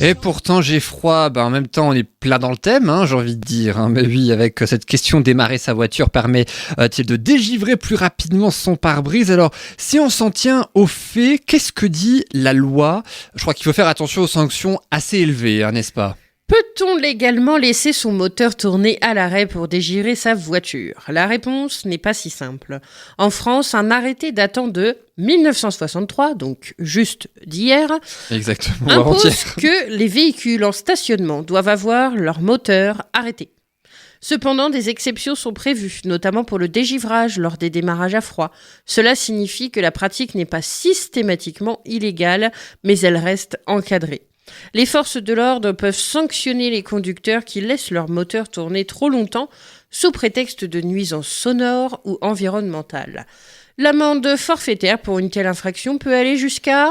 Et pourtant j'ai froid, en même temps on est plein dans le thème, j'ai envie de dire. Mais oui, avec cette question, démarrer sa voiture permet-il de dégivrer plus rapidement son pare-brise ? Alors si on s'en tient aux faits, qu'est-ce que dit la loi ? Je crois qu'il faut faire attention aux sanctions assez élevées, n'est-ce pas ? Peut-on légalement laisser son moteur tourner à l'arrêt pour dégivrer sa voiture ? La réponse n'est pas si simple. En France, un arrêté datant de 1963, donc juste d'hier, exactement, impose que les véhicules en stationnement doivent avoir leur moteur arrêté. Cependant, des exceptions sont prévues, notamment pour le dégivrage lors des démarrages à froid. Cela signifie que la pratique n'est pas systématiquement illégale, mais elle reste encadrée. Les forces de l'ordre peuvent sanctionner les conducteurs qui laissent leur moteur tourner trop longtemps sous prétexte de nuisances sonores ou environnementales. L'amende forfaitaire pour une telle infraction peut aller jusqu'à...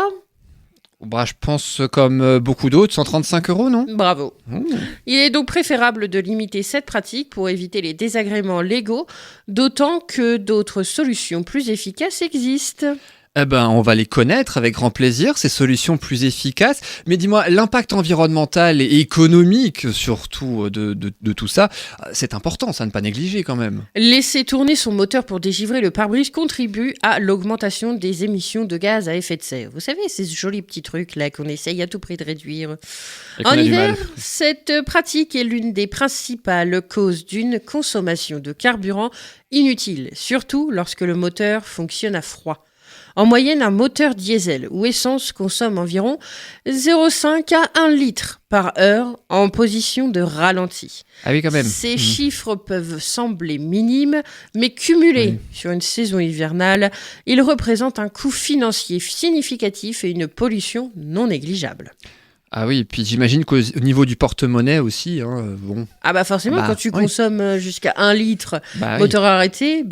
je pense comme beaucoup d'autres, 135 €, non ? Bravo. Il est donc préférable de limiter cette pratique pour éviter les désagréments légaux, d'autant que d'autres solutions plus efficaces existent. On va les connaître avec grand plaisir, ces solutions plus efficaces. Mais dis-moi, l'impact environnemental et économique, surtout, de tout ça, c'est important, ça ne pas négliger quand même. Laisser tourner son moteur pour dégivrer le pare-brise contribue à l'augmentation des émissions de gaz à effet de serre. Vous savez, ces jolis petits trucs-là qu'on essaye à tout prix de réduire. En hiver, cette pratique est l'une des principales causes d'une consommation de carburant inutile, surtout lorsque le moteur fonctionne à froid. En moyenne, un moteur diesel ou essence consomme environ 0,5 à 1 litre par heure en position de ralenti. Ah oui, quand même. Ces chiffres peuvent sembler minimes, mais cumulés sur une saison hivernale, ils représentent un coût financier significatif et une pollution non négligeable. Ah oui, et puis j'imagine qu'au niveau du porte-monnaie aussi, Ah bah forcément, quand tu consommes jusqu'à 1 litre moteur arrêté,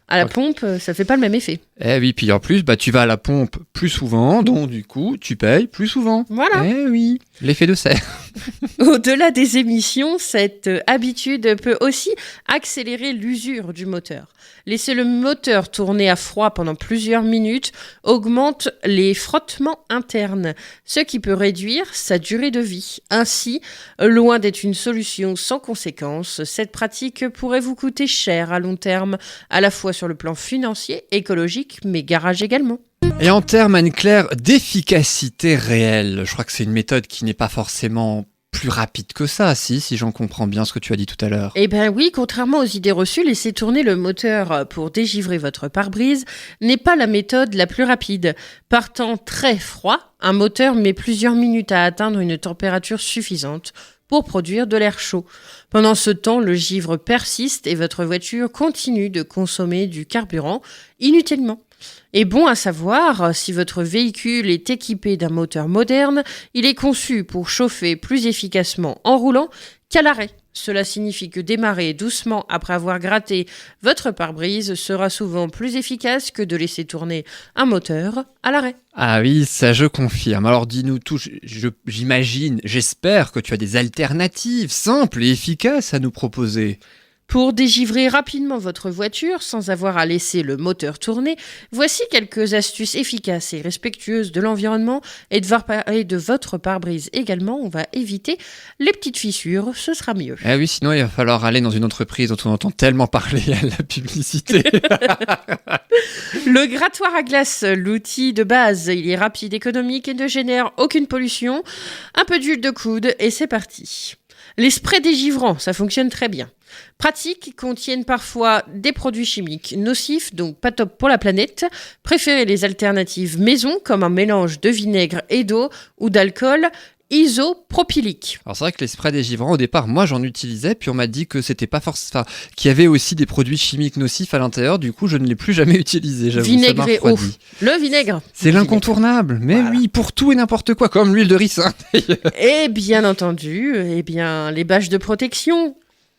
à la pompe, ça fait pas le même effet. Eh oui, puis en plus, tu vas à la pompe plus souvent, donc du coup, tu payes plus souvent. Voilà. Eh oui, l'effet de serre. Au-delà des émissions, cette habitude peut aussi accélérer l'usure du moteur. Laisser le moteur tourner à froid pendant plusieurs minutes augmente les frottements internes, ce qui peut réduire sa durée de vie. Ainsi, loin d'être une solution sans conséquence, cette pratique pourrait vous coûter cher à long terme, à la fois sur le plan financier, écologique, mais garage également. Et en termes, Anne-Claire, d'efficacité réelle, je crois que c'est une méthode qui n'est pas forcément plus rapide que ça, si j'en comprends bien ce que tu as dit tout à l'heure. Eh bien oui, contrairement aux idées reçues, laisser tourner le moteur pour dégivrer votre pare-brise n'est pas la méthode la plus rapide. Partant très froid, un moteur met plusieurs minutes à atteindre une température suffisante pour produire de l'air chaud. Pendant ce temps, le givre persiste et votre voiture continue de consommer du carburant inutilement. Et bon à savoir, si votre véhicule est équipé d'un moteur moderne, il est conçu pour chauffer plus efficacement en roulant qu'à l'arrêt. Cela signifie que démarrer doucement après avoir gratté votre pare-brise sera souvent plus efficace que de laisser tourner un moteur à l'arrêt. Ah oui, ça je confirme. Alors dis-nous tout, j'imagine, j'espère que tu as des alternatives simples et efficaces à nous proposer. Pour dégivrer rapidement votre voiture sans avoir à laisser le moteur tourner, voici quelques astuces efficaces et respectueuses de l'environnement et de votre pare-brise également. On va éviter les petites fissures, ce sera mieux. Ah oui, sinon il va falloir aller dans une entreprise dont on entend tellement parler à la publicité. Le grattoir à glace, l'outil de base, il est rapide, économique et ne génère aucune pollution. Un peu d'huile de coude et c'est parti. Les sprays dégivrants, ça fonctionne très bien. Pratiques, contiennent parfois des produits chimiques nocifs, donc pas top pour la planète. Préférez les alternatives maison, comme un mélange de vinaigre et d'eau ou d'alcool isopropylique. Alors c'est vrai que les sprays dégivrants, au départ, moi j'en utilisais, puis on m'a dit que c'était pas forcément, qu'il y avait aussi des produits chimiques nocifs à l'intérieur, du coup je ne l'ai plus jamais utilisé, j'avoue. Vinaigre et eau. refroidi. Le vinaigre. C'est l'incontournable, mais Voilà. oui, pour tout et n'importe quoi, comme l'huile de ricin. Et bien entendu, les bâches de protection.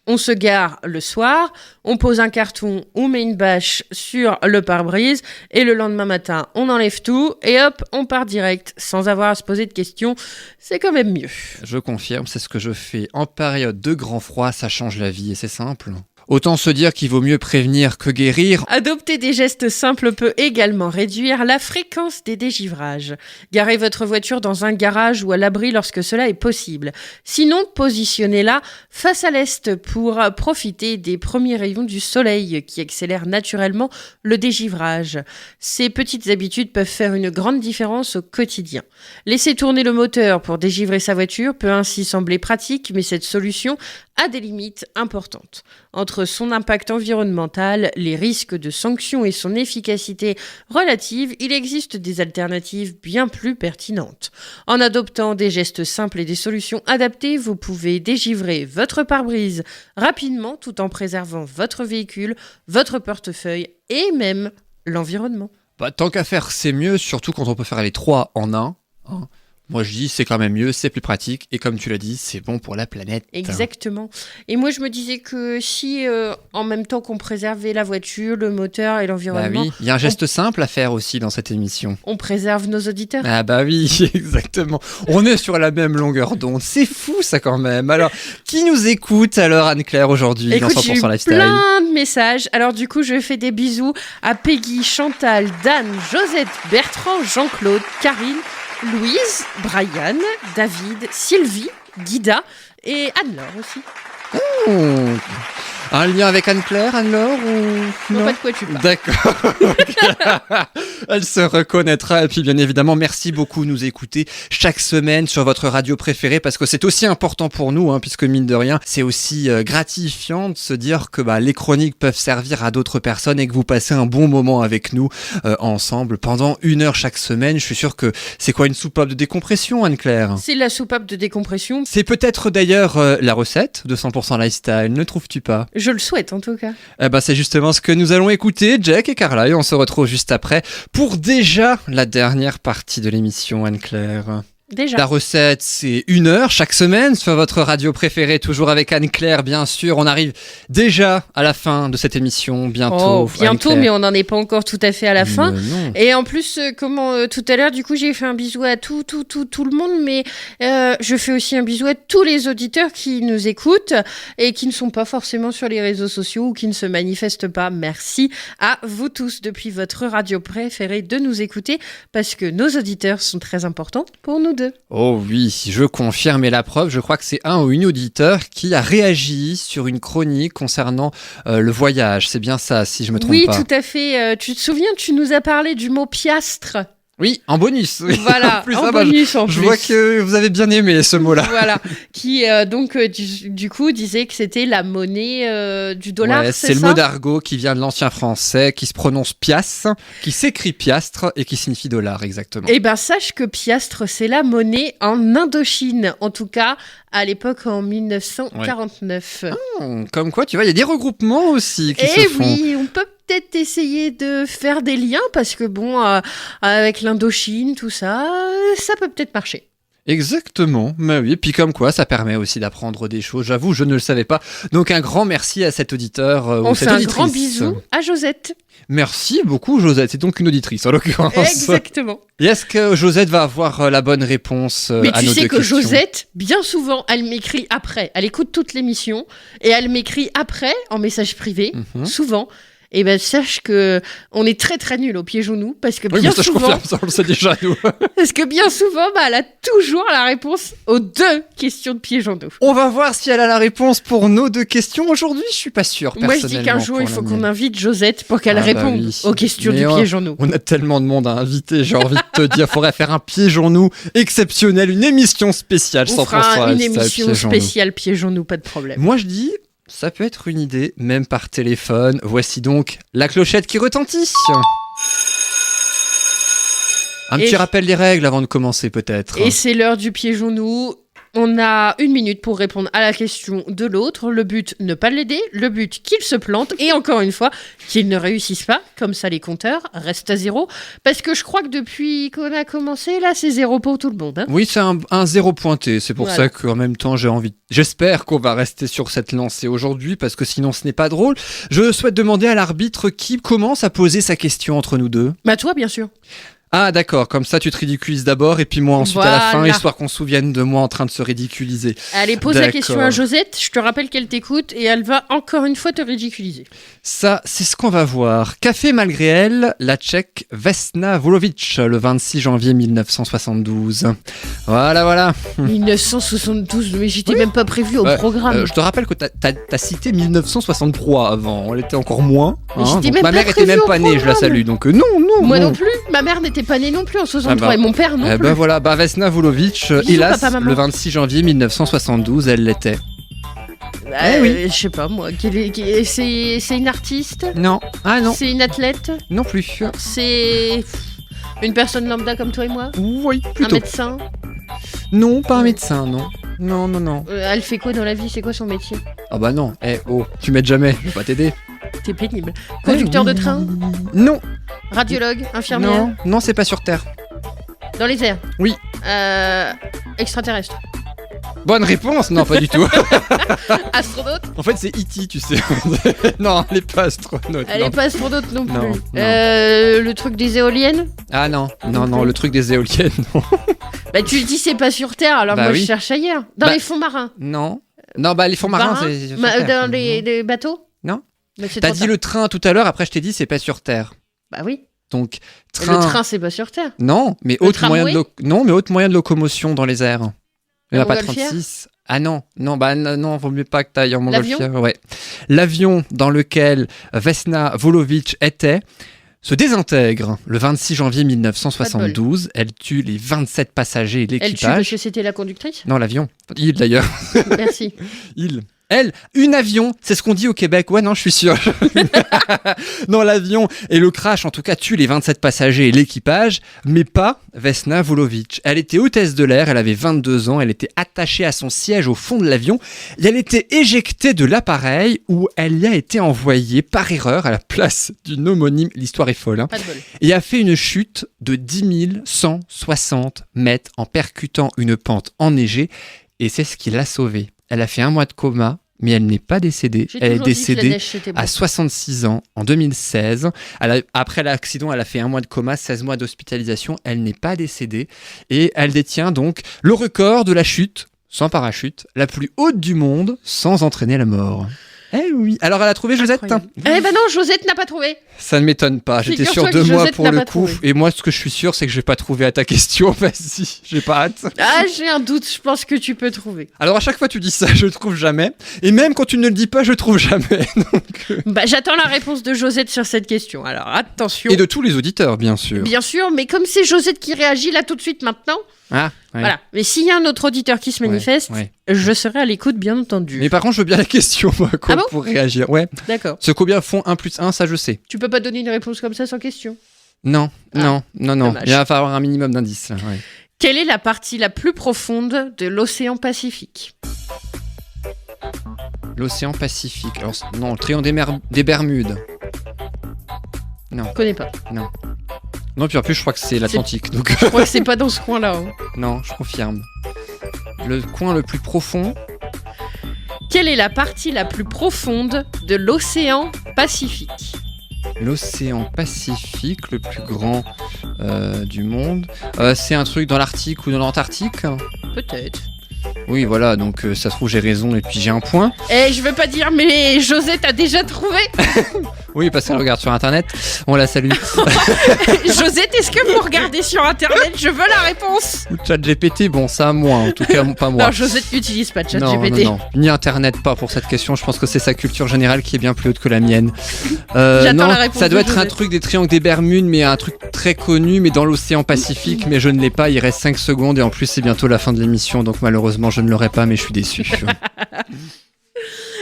On se gare le soir, on pose un carton ou met une bâche sur le pare-brise et le lendemain matin, on enlève tout et hop, on part direct sans avoir à se poser de questions. C'est quand même mieux. Je confirme, c'est ce que je fais en période de grand froid, ça change la vie et c'est simple. Autant se dire qu'il vaut mieux prévenir que guérir. Adopter des gestes simples peut également réduire la fréquence des dégivrages. Garez votre voiture dans un garage ou à l'abri lorsque cela est possible. Sinon, positionnez-la face à l'est pour profiter des premiers rayons du soleil qui accélèrent naturellement le dégivrage. Ces petites habitudes peuvent faire une grande différence au quotidien. Laisser tourner le moteur pour dégivrer sa voiture peut ainsi sembler pratique, mais cette solution a des limites importantes. Entre son impact environnemental, les risques de sanctions et son efficacité relative, il existe des alternatives bien plus pertinentes. En adoptant des gestes simples et des solutions adaptées, vous pouvez dégivrer votre pare-brise rapidement tout en préservant votre véhicule, votre portefeuille et même l'environnement. Bah, tant qu'à faire, c'est mieux, surtout quand on peut faire les trois en un. Hein. Moi je dis c'est quand même mieux, c'est plus pratique et comme tu l'as dit, c'est bon pour la planète. Exactement. Et moi je me disais que si en même temps qu'on préservait la voiture, le moteur et l'environnement, Bah oui, il y a un geste simple à faire aussi dans cette émission. on préserve nos auditeurs. Ah bah oui, exactement. On est sur la même longueur d'onde. C'est fou ça quand même. Alors, qui nous écoute alors Anne-Claire aujourd'hui dans Écoute, j'ai 100% eu Lifestyle? plein de messages. Alors du coup, je fais des bisous à Peggy, Chantal, Dan, Josette, Bertrand, Jean-Claude, Karine, Louise, Brian, David, Sylvie, Guida et Anne-Laure aussi. Oh. Un lien avec Anne-Claire, Anne-Laure ou Je vois non pas de quoi tu parles. D'accord. Elle se reconnaîtra. Et puis, bien évidemment, merci beaucoup de nous écouter chaque semaine sur votre radio préférée parce que c'est aussi important pour nous, hein, puisque mine de rien, c'est aussi gratifiant de se dire que les chroniques peuvent servir à d'autres personnes et que vous passez un bon moment avec nous ensemble pendant 1 heure chaque semaine. Je suis sûr que c'est quoi une soupape de décompression, Anne-Claire? C'est la soupape de décompression. C'est peut-être d'ailleurs la recette de 100% Lifestyle, ne trouves-tu pas? Je le souhaite en tout cas. Eh ben, c'est justement ce que nous allons écouter, Jack et Carla, et on se retrouve juste après pour déjà la dernière partie de l'émission, Anne-Claire. Déjà. La recette, c'est 1 heure chaque semaine sur votre radio préférée, toujours avec Anne-Claire, bien sûr. On arrive déjà à la fin de cette émission, bientôt. Bientôt, Anne-Claire. mais on n'en est pas encore tout à fait à la fin. Mais non. Et en plus, tout à l'heure, du coup, j'ai fait un bisou à tout le monde, mais je fais aussi un bisou à tous les auditeurs qui nous écoutent et qui ne sont pas forcément sur les réseaux sociaux ou qui ne se manifestent pas. Merci à vous tous depuis votre radio préférée de nous écouter parce que nos auditeurs sont très importants pour nous deux. Oh oui, je confirme, et la preuve, je crois que c'est un ou une auditeur qui a réagi sur une chronique concernant le voyage. C'est bien ça, si je me trompe Oui, pas. tout à fait. Tu te souviens, tu nous as parlé du mot piastre. Oui, en bonus. Oui. Voilà, En plus, en bonus en plus. Je vois que vous avez bien aimé ce mot-là. Voilà, qui du coup disait que c'était la monnaie du dollar, Ouais, c'est c'est le ça mot d'argot qui vient de l'ancien français, qui se prononce piastre, qui s'écrit piastre et qui signifie dollar, exactement. Eh ben, sache que piastre, c'est la monnaie en Indochine, en tout cas à l'époque en 1949. Comme quoi, tu vois, il y a des regroupements aussi qui se Et font. oui, on peut peut-être essayer de faire des liens parce que bon, avec l'Indochine, tout ça, ça peut peut-être marcher. Exactement, mais oui, et puis comme quoi ça permet aussi d'apprendre des choses, j'avoue je ne le savais pas, donc un grand merci à cet auditeur On ou fait cette un auditrice. grand bisou à Josette. Merci beaucoup Josette, c'est donc une auditrice en l'occurrence. Exactement. Et est-ce que Josette va avoir la bonne réponse Mais à tu nos sais deux que questions? Josette, bien souvent, elle m'écrit après. Elle écoute toute l'émission et elle m'écrit après en message privé, Mhm. souvent. Et ben sache que on est très très nul au pied-genou parce que Oui, bien mais ça je souvent, confirme, ça on le sait déjà nous. parce que bien souvent, bah, elle a toujours la réponse aux 2 questions de pied-genou. On va voir si elle a la réponse pour nos 2 questions aujourd'hui, je suis pas sûr Moi, je dis personnellement. qu'un jour, il pour faut la qu'on mienne. invite Josette pour qu'elle Ah bah réponde oui. aux questions Mais du on- pied-genou. On a tellement de monde à inviter, j'ai envie de te dire, faudrait faire un pied-genou exceptionnel, une émission spéciale. On 100% fera une lifestyle émission pied-genou. spéciale pied-genou, pas de problème. Moi je dis, ça peut être une idée, même par téléphone. Voici donc la clochette qui retentit. Un Et- petit rappel des règles avant de commencer peut-être. Et c'est l'heure du pied-genou. On a 1 minute pour répondre à la question de l'autre. Le but, ne pas l'aider. Le but, qu'il se plante. Et encore une fois, qu'il ne réussisse pas. Comme ça, les compteurs restent à 0. Parce que je crois que depuis qu'on a commencé, là, c'est 0 pour tout le monde. Hein. Oui, c'est un zéro pointé. C'est pour Voilà. ça qu'en même temps, j'espère qu'on va rester sur cette lancée aujourd'hui parce que sinon, ce n'est pas drôle. Je souhaite demander à l'arbitre qui commence à poser sa question entre nous deux. Bah toi, bien sûr. Ah d'accord, comme ça tu te ridiculises d'abord et puis moi ensuite à la fin, Voilà. histoire qu'on se souvienne de moi en train de se ridiculiser. Allez, pose la D'accord. question à Josette. Je te rappelle qu'elle t'écoute et elle va encore une fois te ridiculiser. Ça, c'est ce qu'on va voir. Qu'a fait malgré elle la Tchèque Vesna Vulović le 26 janvier 1972. Voilà. 1972, mais j'étais même pas prévu au Ouais, programme. Je te rappelle que t'as cité 1963 avant, elle était encore moins. Mais j'étais donc même ma pas mère était prévue même au pas née, je la programme. salue. Donc non. Moi non plus. Ma mère n'était pas née non plus en 63 Ah bah. et mon père non Eh plus. ben voilà, Vesna Vulović, Bisous, hélas, papa, maman. le 26 janvier 1972, elle l'était. Bah, Eh oui. Je sais pas moi. C'est une artiste. Non, ah non, C'est une athlète. non plus. C'est une personne lambda comme toi et moi. Oui, Un plutôt. médecin. Non, pas un médecin, non. Non. Elle fait quoi dans la vie? C'est quoi son métier? Ah bah non, tu m'aides jamais, je vais pas t'aider. T'es pénible. Conducteur Eh de oui. train. Non, Radiologue. Infirmière. non, c'est pas sur Terre. Dans les airs. Oui. Extraterrestre. Bonne réponse, non, pas du tout. Astronaute. En fait, c'est E.T., tu sais. Non, elle est pas astronaute. Elle non. est pas astronaute non plus. Non, non. Le truc des éoliennes. Ah non, le truc des éoliennes, non. Bah tu le dis c'est pas sur Terre, alors Bah moi oui. je cherche ailleurs. Dans Bah, les fonds marins. Non, bah les fonds marins, Marins c'est sur Dans Terre. les bateaux. Non. Mais c'est T'as trop dit tard. le train tout à l'heure, après je t'ai dit c'est pas sur Terre. Bah oui. Donc, Et le train c'est pas sur Terre. Non, mais Le autre moyen de tramway non, mais autre moyen de locomotion dans les airs. Il n'y en a La pas montgolfière 36. Ah non, non, vaut mieux pas que tu ailles en L'avion montgolfière. Ouais. L'avion dans lequel Vesna Vulović était se désintègre le 26 janvier 1972. Elle tue les 27 passagers et Elle tue parce l'équipage. que c'était la conductrice. Non, l'avion. Il d'ailleurs. Merci. Il. Elle, une avion, c'est ce qu'on dit au Québec. Ouais, non, je suis sûr. Non, l'avion et le crash, en tout cas, tue les 27 passagers et l'équipage, mais pas Vesna Vulović. Elle était hôtesse de l'air, elle avait 22 ans, elle était attachée à son siège au fond de l'avion et elle était éjectée de l'appareil où elle y a été envoyée par erreur à la place d'une homonyme. L'histoire est folle, hein. Pas de bol. Et a fait une chute de 10 160 mètres en percutant une pente enneigée et c'est ce qui l'a sauvée. Elle a fait 1 mois de coma, mais elle n'est pas décédée. J'ai Elle est toujours dit que la décédée neige, c'était bon. à 66 ans en 2016. Après l'accident, elle a fait 1 mois de coma, 16 mois d'hospitalisation. Elle n'est pas décédée et elle détient donc le record de la chute sans parachute, la plus haute du monde sans entraîner la mort. Eh oui. Alors elle a trouvé Josette. Incroyable. Eh ben non, Josette n'a pas trouvé. Ça ne m'étonne pas. J'étais Figure-toi sûr de que moi Josette pour n'a le pas coup. trouvé. Et moi, ce que je suis sûr, c'est que je vais pas trouver à ta question. Vas-y, j'ai pas hâte. Ah, j'ai un doute, je pense que tu peux trouver. Alors à chaque fois tu dis ça, je trouve jamais. Et même quand tu ne le dis pas, je trouve jamais. Donc, Bah, j'attends la réponse de Josette sur cette question. Alors, attention. et de tous les auditeurs, bien sûr. Bien sûr, mais comme c'est Josette qui réagit là tout de suite maintenant, Ah, ouais. voilà. Mais s'il y a un autre auditeur qui se manifeste, Ouais. je serai à l'écoute, bien entendu. Mais par contre, je veux bien la question, moi, quoi, Ah bon pour réagir. Ouais. D'accord. Ce combien font 1 plus 1, ça je sais. Tu peux pas donner une réponse comme ça sans question. Non. Dommage. Il va falloir un minimum d'indices. Là, ouais. Quelle est la partie la plus profonde de l'océan Pacifique ? L'océan Pacifique. Alors, non, le triangle des Bermudes. Non, Je connais pas. non, puis en plus, je crois que c'est l'Atlantique. Donc, Je crois que c'est pas dans ce coin-là. hein. non, je confirme. Le coin le plus profond. Quelle est la partie la plus profonde de l'océan Pacifique ? L'océan Pacifique, le plus grand du monde. C'est un truc dans l'Arctique ou dans l'Antarctique ? Peut-être. Oui, voilà, donc ça se trouve, j'ai raison et puis j'ai un point. Eh, je veux pas dire, mais Josette a déjà trouvé. Oui, parce qu'elle regarde sur Internet. On la salue. Josette, est-ce que vous regardez sur Internet ? Je veux la réponse. ChatGPT, bon, ça, moi, en tout cas, pas moi. Non, Josette n'utilise pas Non, ChatGPT. non, non. Ni Internet, pas pour cette question. Je pense que c'est sa culture générale qui est bien plus haute que la mienne. J'attends non, la réponse ça doit de être un Josette. truc des triangles des Bermudes, mais un truc très connu, mais dans l'océan Pacifique. Mais je ne l'ai pas. Il reste 5 secondes et en plus, c'est bientôt la fin de l'émission. Donc malheureusement, je ne l'aurai pas, mais je suis déçu.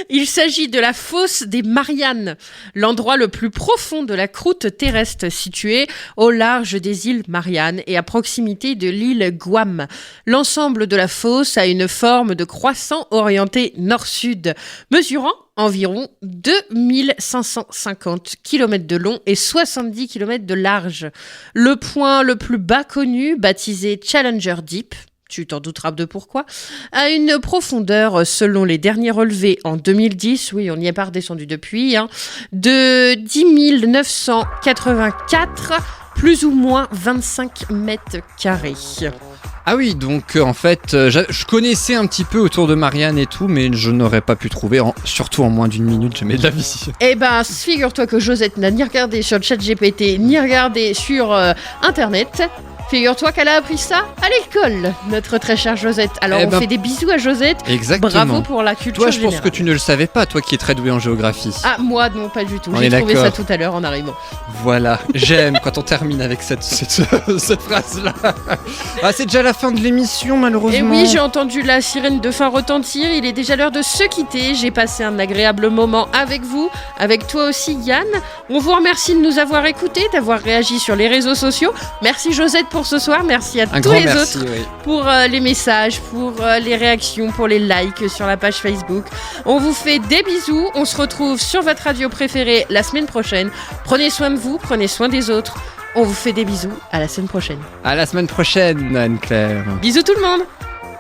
Il s'agit de la fosse des Mariannes, l'endroit le plus profond de la croûte terrestre situé au large des îles Mariannes et à proximité de l'île Guam. L'ensemble de la fosse a une forme de croissant orienté nord-sud, mesurant environ 2550 km de long et 70 km de large. Le point le plus bas connu, baptisé Challenger Deep, tu t'en douteras de pourquoi, a une profondeur, selon les derniers relevés en 2010, oui, on n'y est pas redescendu depuis, de 10 984, plus ou moins 25 mètres carrés. Ah oui, donc en fait, je connaissais un petit peu autour de Marianne et tout, mais je n'aurais pas pu trouver, surtout en moins d'une minute, jamais de la vie. Eh ben, figure-toi que Josette n'a ni regardé sur ChatGPT, ni regardé sur Internet. Figure-toi qu'elle a appris ça à l'école, notre très chère Josette. Alors, on fait des bisous à Josette. Exactement. Bravo pour la culture Toi, je pense générale. que tu ne le savais pas, toi qui es très doué en géographie. Ah, moi, non, pas du tout. On J'ai est trouvé ça d'accord. tout à l'heure en arrivant. Voilà, j'aime quand on termine avec cette phrase-là. Ah, c'est déjà la fin de l'émission, malheureusement. Et oui, j'ai entendu la sirène de fin retentir. Il est déjà l'heure de se quitter. J'ai passé un agréable moment avec vous, avec toi aussi, Yann. On vous remercie de nous avoir écoutés, d'avoir réagi sur les réseaux sociaux. Merci Josette pour ce soir. Merci à Un tous grand les merci, autres oui. pour les messages, pour les réactions, pour les likes sur la page Facebook. On vous fait des bisous. On se retrouve sur votre radio préférée la semaine prochaine. Prenez soin de vous, prenez soin des autres. On vous fait des bisous. À la semaine prochaine. À la semaine prochaine, Anne-Claire. Bisous tout le monde.